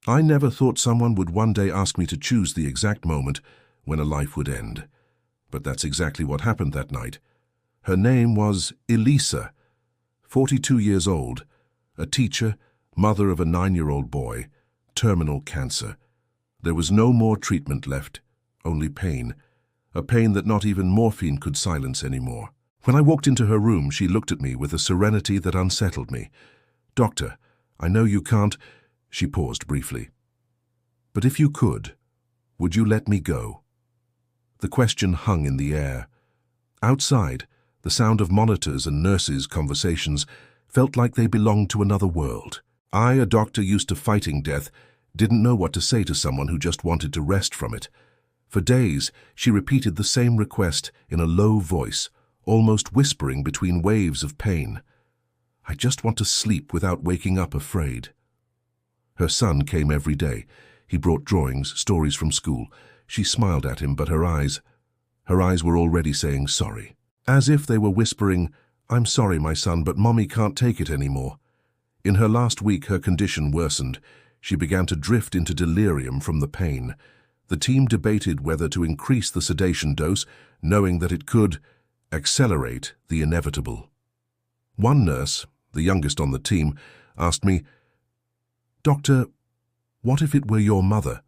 I never thought someone would one day ask me to choose the exact moment when a life would end. But that's exactly what happened that night. Her name was Elisa, 42 years old, a teacher, mother of a 9-year-old boy, terminal cancer. There was no more treatment left, only pain, a pain that not even morphine could silence anymore. When I walked into her room, she looked at me with a serenity that unsettled me. "Doctor, I know you can't—" She paused briefly. "But if you could, would you let me go?" The question hung in the air. Outside, the sound of monitors and nurses' conversations felt like they belonged to another world. I, a doctor used to fighting death, didn't know what to say to someone who just wanted to rest from it. For days, she repeated the same request in a low voice, almost whispering between waves of pain. "I just want to sleep without waking up afraid." Her son came every day. He brought drawings, stories from school. She smiled at him, but her eyes were already saying sorry. As if they were whispering, "I'm sorry, my son, but Mommy can't take it anymore." In her last week, her condition worsened. She began to drift into delirium from the pain. The team debated whether to increase the sedation dose, knowing that it could accelerate the inevitable. One nurse, the youngest on the team, asked me, "Doctor, what if it were your mother?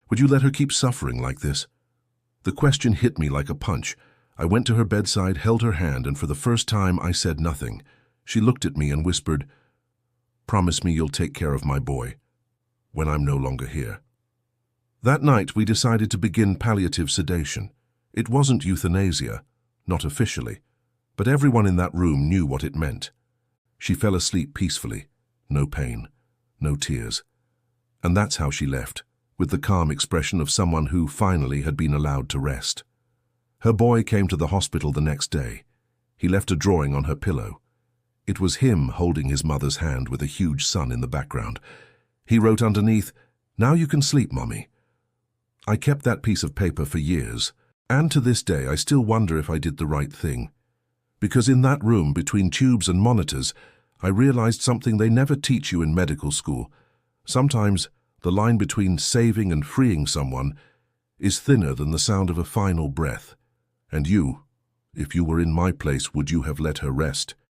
Would you let her keep suffering like this?" The question hit me like a punch. I went to her bedside, held her hand, and for the first time I said nothing. She looked at me and whispered, "Promise me you'll take care of my boy when I'm no longer here." That night we decided to begin palliative sedation. It wasn't euthanasia, not officially, but everyone in that room knew what it meant. She fell asleep peacefully, no pain, no tears. And that's how she left, with the calm expression of someone who finally had been allowed to rest. Her boy came to the hospital the next day. He left a drawing on her pillow. It was him holding his mother's hand with a huge sun in the background. He wrote underneath, "Now you can sleep, Mommy." I kept that piece of paper for years, and to this day I still wonder if I did the right thing. Because in that room, between tubes and monitors, I realized something they never teach you in medical school. Sometimes the line between saving and freeing someone is thinner than the sound of a final breath. And you, if you were in my place, would you have let her rest?